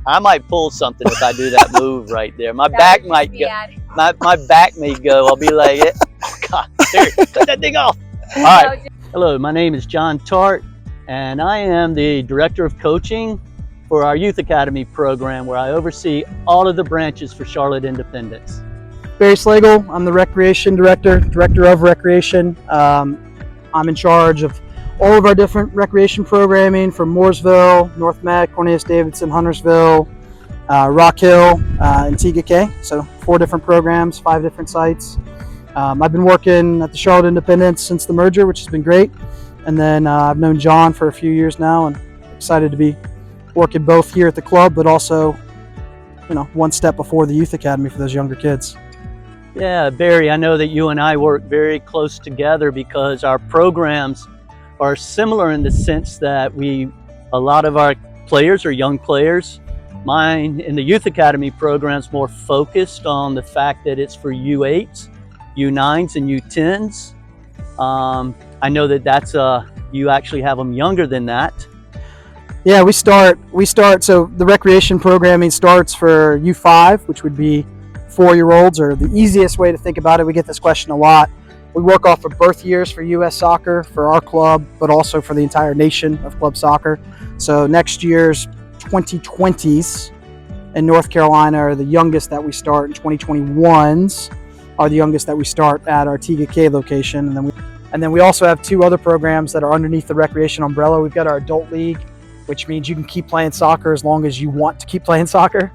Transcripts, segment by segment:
I might pull something if I do that move right there. My back might go. My back may go. I'll be like, oh God, there, cut that thing off. All right. Hello, my name is John Tart, and I am the Director of Coaching for our Youth Academy program, where I oversee all of the branches for Charlotte Independence. Barry Slagle, I'm the Recreation Director of Recreation. I'm in charge of all of our different recreation programming from Mooresville, North Met, Cornelius-Davidson, Huntersville, Rock Hill, and TGK. So 4 different programs, 5 different sites. I've been working at the Charlotte Independence since the merger, which has been great. And then I've known John for a few years now, and excited to be working both here at the club, but also, one step before the Youth Academy for those younger kids. Yeah, Barry, I know that you and I work very close together because our programs are similar in the sense that a lot of our players are young players. Mine in the Youth Academy program is more focused on the fact that it's for U8s, U9s, and U10s. I know that you actually have them younger than that. Yeah, we start, so the recreation programming starts for U5, which would be 4-year-olds, or the easiest way to think about it, we get this question a lot. We work off of birth years for U.S. soccer, for our club, but also for the entire nation of club soccer. So next year's 2020s in North Carolina are the youngest that we start, and 2021s are the youngest that we start at our TGK location. And then we also have 2 other programs that are underneath the recreation umbrella. We've got our adult league, which means you can keep playing soccer as long as you want to keep playing soccer.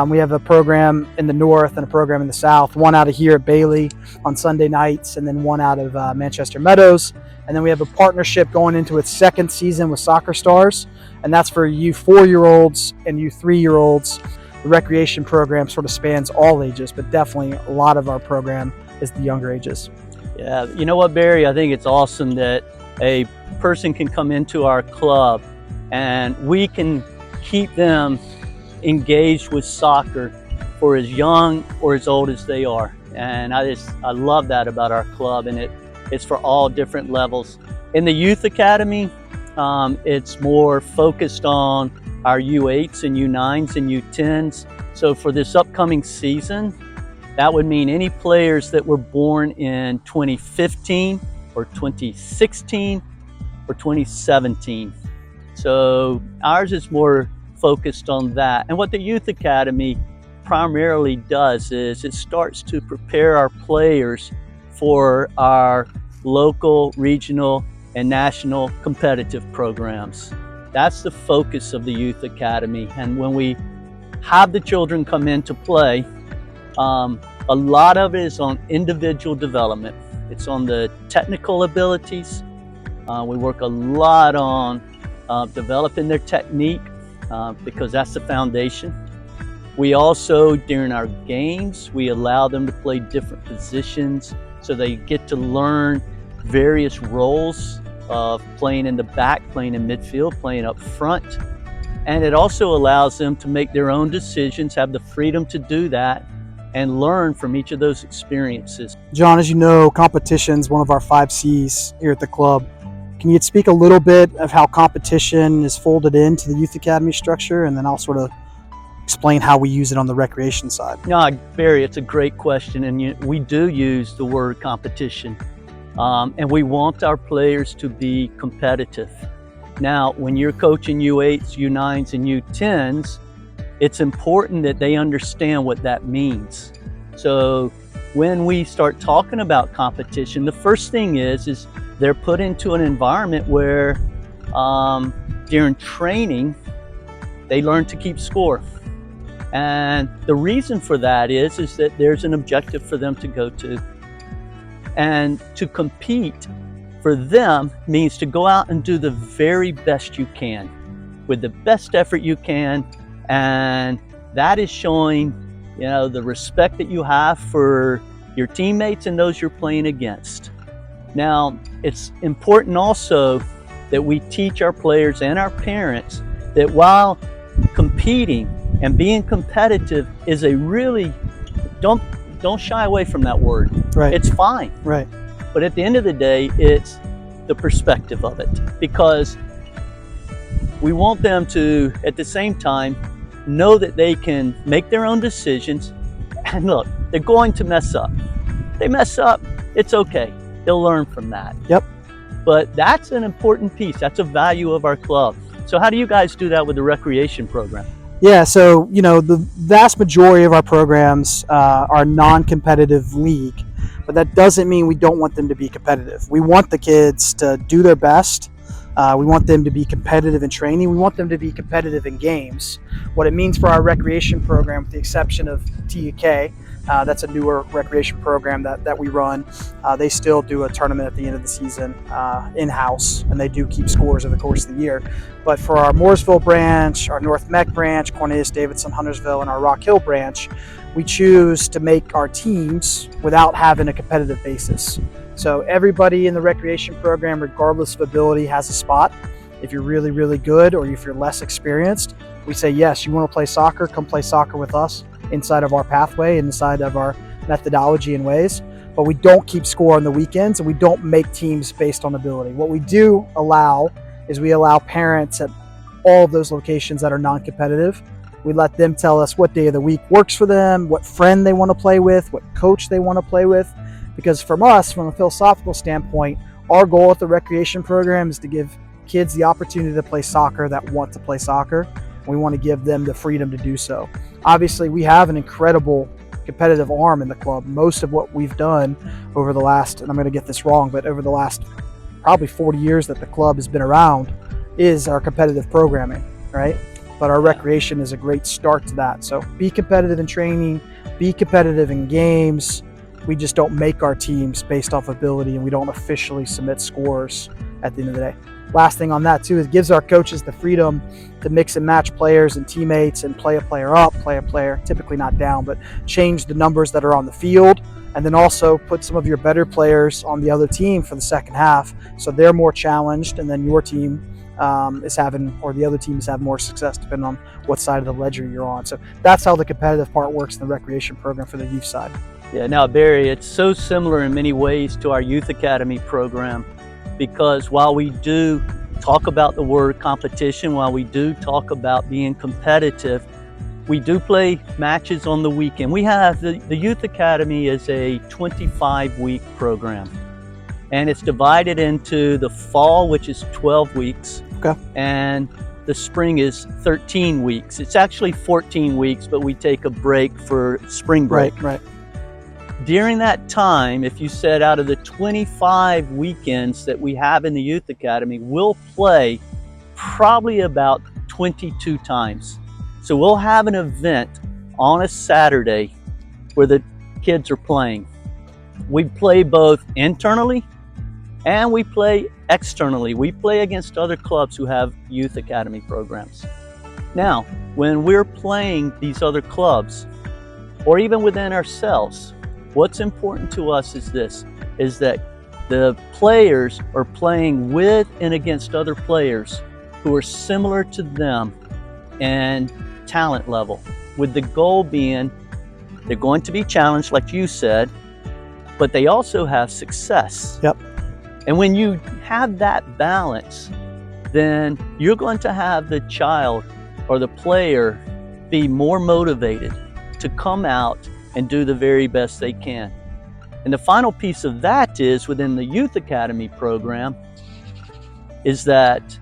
We have a program in the north and a program in the south, one out of here at Bailey on Sunday nights, and then one out of Manchester Meadows. And then we have a partnership going into its 2nd season with Soccer Stars, and that's for you 4-year-olds and you 3-year-olds. The recreation program sort of spans all ages, but definitely a lot of our program is the younger ages. Yeah, you know what, Barry? I think it's awesome that a person can come into our club and we can keep them engaged with soccer for as young or as old as they are. And I love that about our club, and it's for all different levels. In the Youth Academy, it's more focused on our U8s and U9s and U10s. So for this upcoming season, that would mean any players that were born in 2015 or 2016 or 2017. So ours is more focused on that. And what the Youth Academy primarily does is it starts to prepare our players for our local, regional, and national competitive programs. That's the focus of the Youth Academy. And when we have the children come in to play, a lot of it is on individual development. It's on the technical abilities. We work a lot on developing their technique because that's the foundation. We also, during our games, we allow them to play different positions so they get to learn various roles of playing in the back, playing in midfield, playing up front. And it also allows them to make their own decisions, have the freedom to do that, and learn from each of those experiences. John, as you know, competition is one of our 5 C's here at the club. Can you speak a little bit of how competition is folded into the Youth Academy structure, and then I'll sort of explain how we use it on the recreation side? No, Barry, it's a great question, and we do use the word competition, and we want our players to be competitive. Now, when you're coaching U8s, U9s, and U10s, it's important that they understand what that means. So when we start talking about competition, the first thing is they're put into an environment where during training, they learn to keep score. And the reason for that is that there's an objective for them to go to. And to compete for them means to go out and do the very best you can with the best effort you can. And that is showing, the respect that you have for your teammates and those you're playing against. Now, it's important also that we teach our players and our parents that while competing and being competitive is a really, don't shy away from that word. Right. It's fine. Right. But at the end of the day, it's the perspective of it, because we want them to, at the same time, know that they can make their own decisions. And look, they're going to mess up. They mess up, it's okay. They'll learn from that. Yep. But that's an important piece. That's a value of our club. So how do you guys do that with the recreation program? Yeah, so the vast majority of our programs are non-competitive league, but that doesn't mean we don't want them to be competitive. We want the kids to do their best. We want them to be competitive in training. We want them to be competitive in games. What it means for our recreation program, with the exception of TUK, that's a newer recreation program that we run. They still do a tournament at the end of the season in-house, and they do keep scores over the course of the year. But for our Mooresville branch, our North Meck branch, Cornelius Davidson, Huntersville, and our Rock Hill branch, we choose to make our teams without having a competitive basis. So everybody in the recreation program, regardless of ability, has a spot. If you're really, really good, or if you're less experienced, we say, yes, you want to play soccer, come play soccer with us inside of our pathway, inside of our methodology and ways. But we don't keep score on the weekends, and we don't make teams based on ability. What we do allow is we allow parents at all of those locations that are non-competitive. We let them tell us what day of the week works for them, what friend they want to play with, what coach they want to play with. Because from us, from a philosophical standpoint, our goal at the recreation program is to give kids the opportunity to play soccer that want to play soccer. We want to give them the freedom to do so. Obviously, we have an incredible competitive arm in the club. Most of what we've done over the last, and I'm going to get this wrong, but over the last probably 40 years that the club has been around is our competitive programming, right? But our recreation is a great start to that. So be competitive in training, be competitive in games. We just don't make our teams based off ability, and we don't officially submit scores at the end of the day. Last thing on that too, is it gives our coaches the freedom to mix and match players and teammates and play a player up, play a player, typically not down, but change the numbers that are on the field, and then also put some of your better players on the other team for the second half, so they're more challenged, and then your team is having, or the other team is having more success depending on what side of the ledger you're on. So that's how the competitive part works in the recreation program for the youth side. Yeah, now Barry, it's so similar in many ways to our Youth Academy program, because while we do talk about the word competition, while we do talk about being competitive, we do play matches on the weekend. We have the Youth Academy is a 25-week program, and it's divided into the fall, which is 12 weeks, okay, and the spring is 13 weeks. It's actually 14 weeks, but we take a break for spring break. Right. During that time, if you said out of the 25 weekends that we have in the Youth Academy, we'll play probably about 22 times. So we'll have an event on a Saturday where the kids are playing. We play both internally and we play externally. We play against other clubs who have Youth Academy programs. Now, when we're playing these other clubs, or even within ourselves, what's important to us is this, is that the players are playing with and against other players who are similar to them and talent level, with the goal being they're going to be challenged, like you said, but they also have success. Yep. And when you have that balance, then you're going to have the child or the player be more motivated to come out and do the very best they can. And the final piece of that is, within the Youth Academy program, is that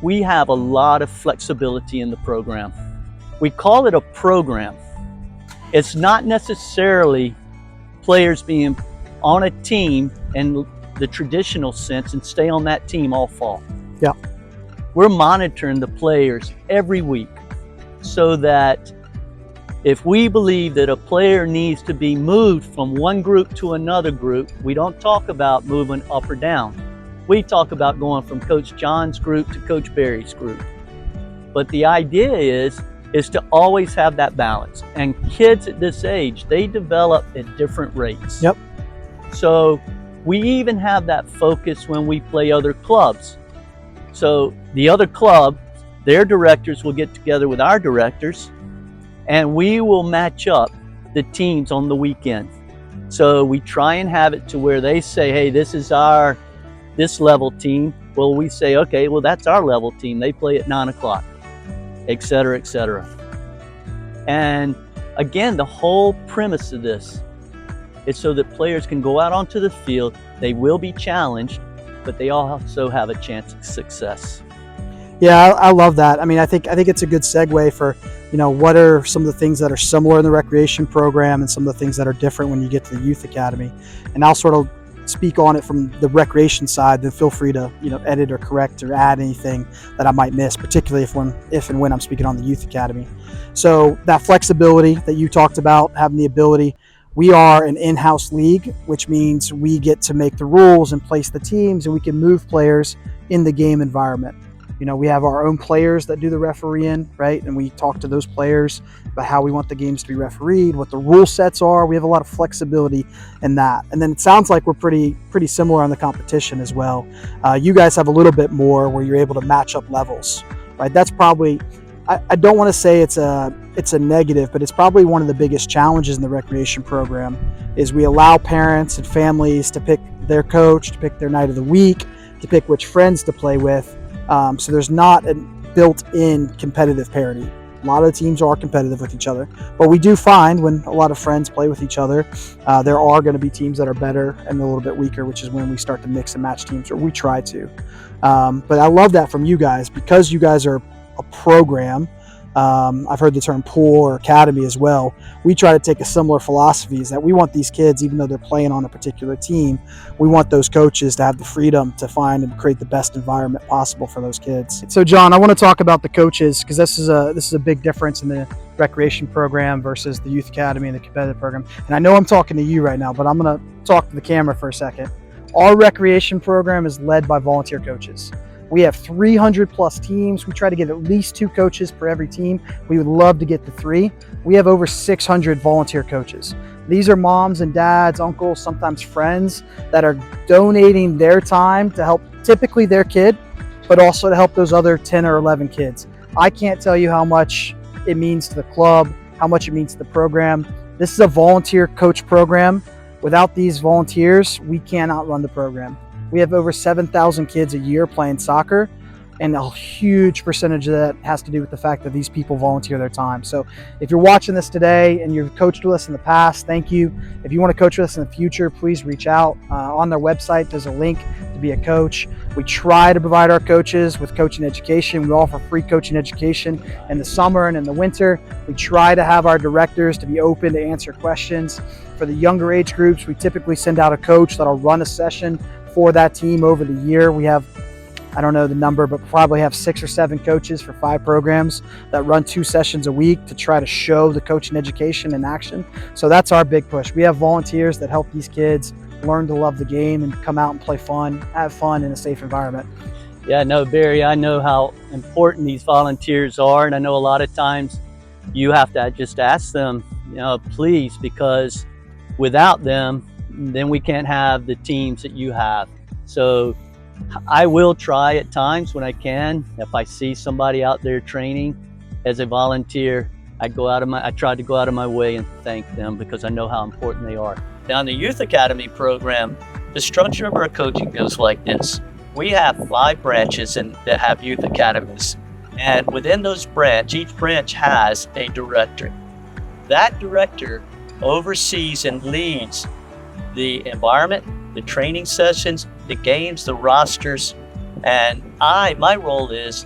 we have a lot of flexibility in the program. We call it a program. It's not necessarily players being on a team in the traditional sense and stay on that team all fall. Yeah. We're monitoring the players every week, so that if we believe that a player needs to be moved from one group to another group, we don't talk about moving up or down. We talk about going from Coach John's group to Coach Barry's group. But the idea is to always have that balance. And kids at this age, they develop at different rates. Yep. So we even have that focus when we play other clubs. So the other club, their directors will get together with our directors, and we will match up the teams on the weekend. So we try and have it to where they say, hey, this is this level team. Well, we say, okay, well, that's our level team. They play at 9 o'clock. et cetera, et cetera. And again, the whole premise of this is so that players can go out onto the field. They will be challenged, but they also have a chance of success. Yeah, I love that. I mean, I think it's a good segue for, what are some of the things that are similar in the recreation program and some of the things that are different when you get to the youth academy. And I'll sort of speak on it from the recreation side, then feel free to, edit or correct or add anything that I might miss, particularly if and when I'm speaking on the youth academy. So that flexibility that you talked about, having the ability, we are an in-house league, which means we get to make the rules and place the teams, and we can move players in the game environment. We have our own players that do the refereeing, right? And we talk to those players about how we want the games to be refereed, what the rule sets are. We have a lot of flexibility in that. And then it sounds like we're pretty similar on the competition as well. You guys have a little bit more where you're able to match up levels, right? That's probably, I don't want to say it's a negative, but it's probably one of the biggest challenges in the recreation program is we allow parents and families to pick their coach, to pick their night of the week, to pick which friends to play with. So there's not a built-in competitive parity. A lot of the teams are competitive with each other, but we do find when a lot of friends play with each other, there are going to be teams that are better and a little bit weaker, which is when we start to mix and match teams, or we try to. But I love that from you guys because you guys are a program. I've heard the term pool or academy as well. We try to take a similar philosophy is that we want these kids, even though they're playing on a particular team, we want those coaches to have the freedom to find and create the best environment possible for those kids. So John, I want to talk about the coaches because this is a big difference in the recreation program versus the youth academy and the competitive program. And I know I'm talking to you right now, but I'm going to talk to the camera for a second. Our recreation program is led by volunteer coaches. We have 300 plus teams. We try to get at least 2 coaches per every team. We would love to get to 3. We have over 600 volunteer coaches. These are moms and dads, uncles, sometimes friends that are donating their time to help typically their kid, but also to help those other 10 or 11 kids. I can't tell you how much it means to the club, how much it means to the program. This is a volunteer coach program. Without these volunteers, we cannot run the program. We have over 7,000 kids a year playing soccer, and a huge percentage of that has to do with the fact that these people volunteer their time. So if you're watching this today and you've coached with us in the past, thank you. If you want to coach with us in the future, please reach out. On their website, there's a link to be a coach. We try to provide our coaches with coaching education. We offer free coaching education in the summer and in the winter. We try to have our directors to be open to answer questions. For the younger age groups, we typically send out a coach that'll run a session for that team over the year. We have, I don't know the number, but probably have 6 or 7 coaches for 5 programs that run 2 sessions a week to try to show the coaching education in action. So that's our big push. We have volunteers that help these kids learn to love the game and come out and play fun, have fun in a safe environment. Yeah, no, Barry, I know how important these volunteers are, and I know a lot of times you have to just ask them, please, because without them, then we can't have the teams that you have. So I will try at times when I can. If I see somebody out there training as a volunteer, I try to go out of my way and thank them because I know how important they are. Now in the Youth Academy program, the structure of our coaching goes like this. We have 5 branches that have youth academies. And within those each branch has a director. That director oversees and leads the environment, the training sessions, the games, the rosters, and my role is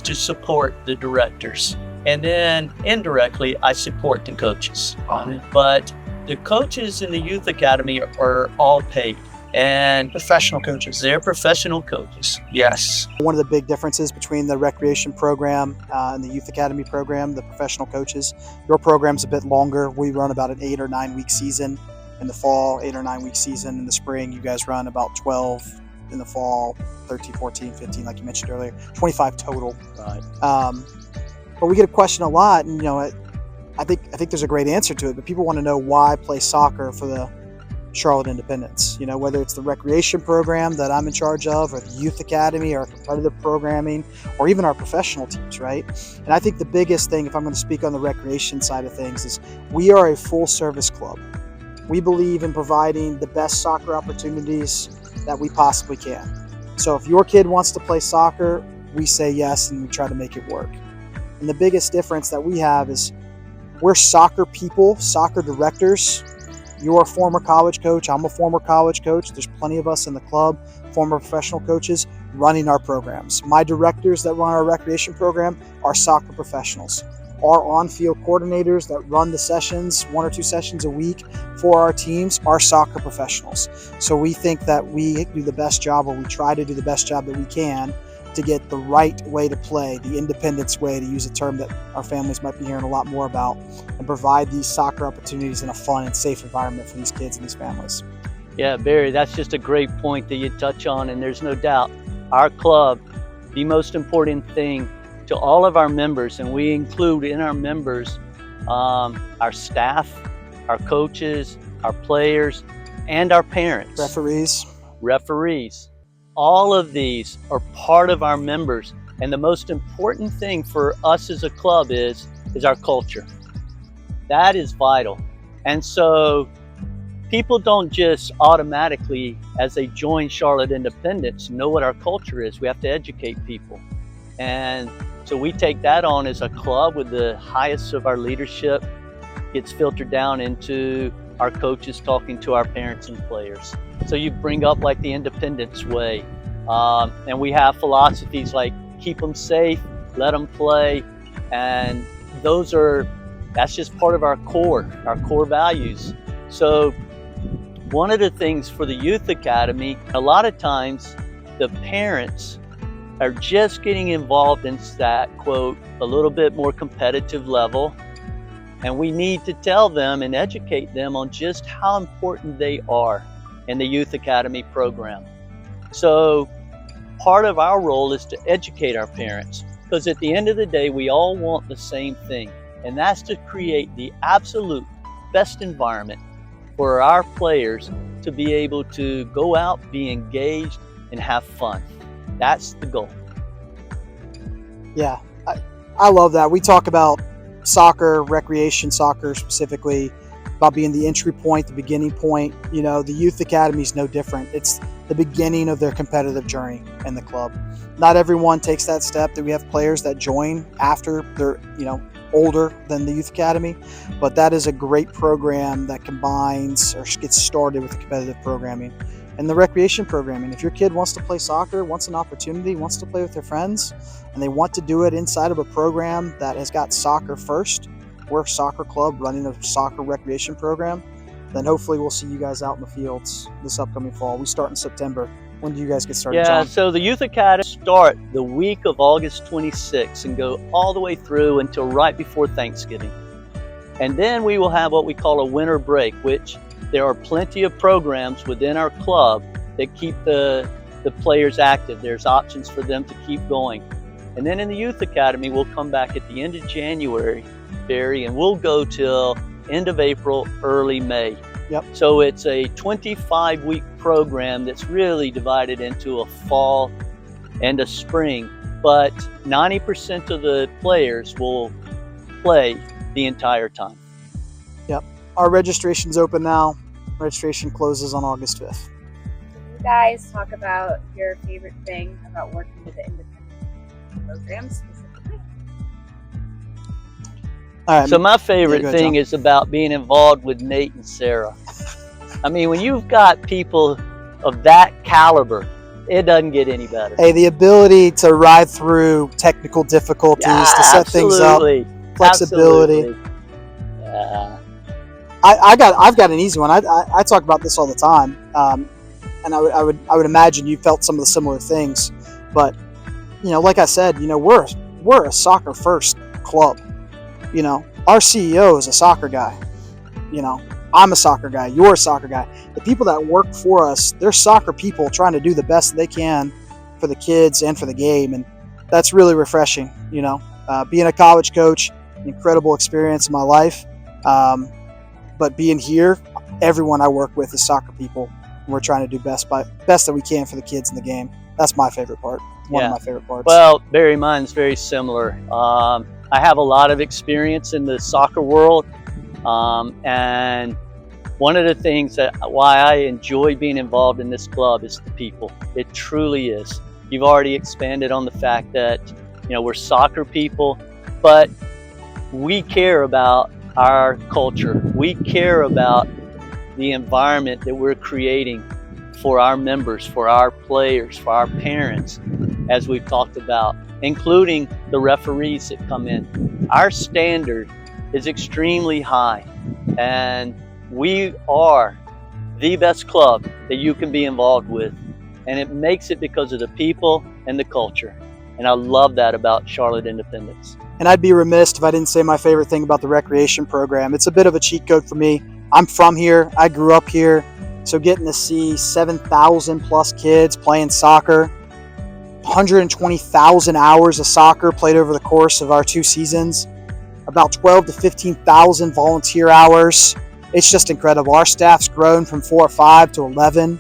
to support the directors. And then indirectly, I support the coaches. But the coaches in the Youth Academy are all paid. And professional coaches. They're professional coaches. Yes. One of the big differences between the recreation program and the youth academy program, the professional coaches, your program's a bit longer. We run about an 8 or 9 week season in the fall, 8 or 9 week season in the spring. You guys run about 12 in the fall, 13, 14, 15, like you mentioned earlier, 25 total. Right. But we get a question a lot, and I think there's a great answer to it, but people want to know why play soccer for the Charlotte Independents, whether it's the recreation program that I'm in charge of, or the youth academy, or competitive programming, or even our professional teams, right? And I think the biggest thing, if I'm going to speak on the recreation side of things, is we are a full service club. We believe in providing the best soccer opportunities that we possibly can. So if your kid wants to play soccer, we say yes, and we try to make it work. And the biggest difference that we have is we're soccer people, soccer directors. You're a former college coach. I'm a former college coach. There's plenty of us in the club, former professional coaches running our programs. My directors that run our recreation program are soccer professionals. Our on-field coordinators that run the sessions, 1 or 2 sessions a week for our teams, are soccer professionals. So we think that we do the best job, or we try to do the best job that we can to get the right way to play, the independence way, to use a term that our families might be hearing a lot more about, and provide these soccer opportunities in a fun and safe environment for these kids and these families. Yeah, Barry, that's just a great point that you touch on, and there's no doubt our club, the most important thing to all of our members, and we include in our members our staff, our coaches, our players, and our parents. Referees. All of these are part of our members, and the most important thing for us as a club is our culture. That is vital. And so people don't just automatically, as they join Charlotte Independence, know what our culture is. We have to educate people. And so we take that on as a club with the highest of our leadership, gets filtered down into our coaches talking to our parents and players. So you bring up like the independence way. And we have philosophies like keep them safe, let them play. And that's just part of our core values. So one of the things for the Youth Academy, a lot of times the parents are just getting involved in that, quote, a little bit more competitive level. And we need to tell them and educate them on just how important they are in the Youth Academy program. So part of our role is to educate our parents, because at the end of the day, we all want the same thing, and that's to create the absolute best environment for our players to be able to go out, be engaged, and have fun. That's the goal. Yeah, I love that. We talk about soccer, recreation soccer specifically, about being the entry point, the beginning point. You know, the Youth Academy is no different. It's the beginning of their competitive journey in the club. Not everyone takes that step. That we have players that join after they're, older than the Youth Academy, but that is a great program that combines or gets started with the competitive programming and the recreation programming. If your kid wants to play soccer, wants an opportunity, wants to play with their friends, and they want to do it inside of a program that has got soccer first, we're a soccer club running a soccer recreation program, then hopefully we'll see you guys out in the fields this upcoming fall. We start in September. When do you guys get started, John? So the Youth Academy start the week of August 26th and go all the way through until right before Thanksgiving. And then we will have what we call a winter break, which there are plenty of programs within our club that keep the players active. There's options for them to keep going. And then in the Youth Academy, we'll come back at the end of January, Barry, and we'll go till end of April, early May. Yep. So it's a 25-week program that's really divided into a fall and a spring, but 90% of the players will play the entire time. Yep. Our registration's open now. Registration closes on August 5th. Can you guys talk about your favorite thing about working with the independent programs specifically? All right. So my favorite thing is about being involved with Nate and Sarah. I mean, when you've got people of that caliber, it doesn't get any better. Hey, the ability to ride through technical difficulties, to set things up, flexibility. Absolutely. Yeah. I've got an easy one. I talk about this all the time, and I would imagine you felt some of the similar things. But like I said, we're a soccer first club. Our CEO is a soccer guy. I'm a soccer guy. You're a soccer guy. The people that work for us, they're soccer people trying to do the best they can for the kids and for the game, and that's really refreshing. Being a college coach, an incredible experience in my life. But being here, everyone I work with is soccer people, and we're trying to do best that we can for the kids in the game. That's my favorite part. One of my favorite parts. Well, Barry, mine's very similar. I have a lot of experience in the soccer world, and one of the things why I enjoy being involved in this club is the people. It truly is. You've already expanded on the fact that we're soccer people, but we care about our culture. We care about the environment that we're creating for our members, for our players, for our parents, as we've talked about, including the referees that come in. Our standard is extremely high, and we are the best club that you can be involved with, and it makes it because of the people and the culture. And I love that about Charlotte Independence. And I'd be remiss if I didn't say my favorite thing about the recreation program. It's a bit of a cheat code for me. I'm from here. I grew up here. So getting to see 7,000 plus kids playing soccer, 120,000 hours of soccer played over the course of our 2 seasons, about 12 to 15,000 volunteer hours. It's just incredible. Our staff's grown from 4 or 5 to 11.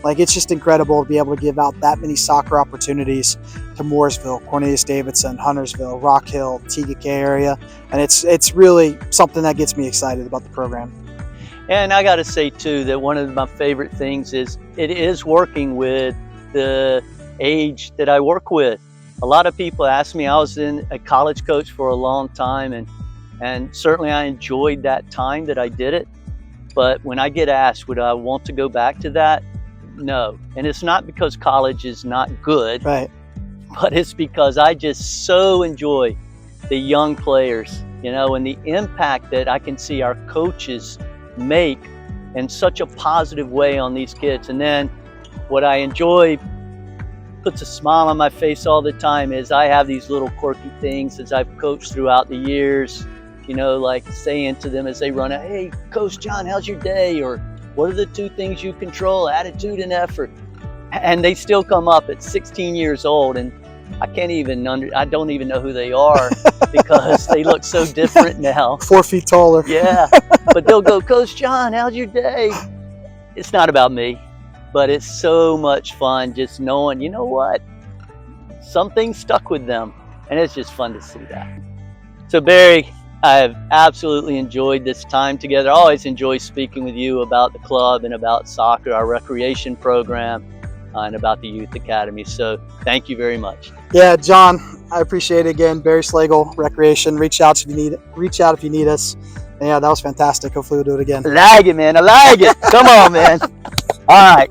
Like, it's just incredible to be able to give out that many soccer opportunities to Mooresville, Cornelius-Davidson, Huntersville, Rock Hill, TGK area. And it's really something that gets me excited about the program. And I got to say, too, that one of my favorite things is it is working with the age that I work with. A lot of people ask me, I was a college coach for a long time, and certainly I enjoyed that time that I did it. But when I get asked, would I want to go back to that? No. And it's not because college is not good, right, but it's because I just so enjoy the young players, and the impact that I can see our coaches make in such a positive way on these kids. And then what I enjoy, puts a smile on my face all the time, is I have these little quirky things as I've coached throughout the years, like saying to them as they run out, hey, Coach John, how's your day? Or what are the 2 things you control? Attitude and effort. And they still come up at 16 years old, and I don't even know who they are because they look so different now. 4 feet taller. Yeah, but they'll go, Coach John, how's your day? It's not about me, but it's so much fun just knowing, you know what? Something stuck with them, and it's just fun to see that. So Barry, I've absolutely enjoyed this time together. I always enjoy speaking with you about the club and about soccer, our recreation program, and about the Youth Academy. So thank you very much. Yeah, John, I appreciate it again. Barry Slagle, Recreation. Reach out if you need us. And yeah, that was fantastic. Hopefully we'll do it again. I like it, man. I like it. Come on, man. All right.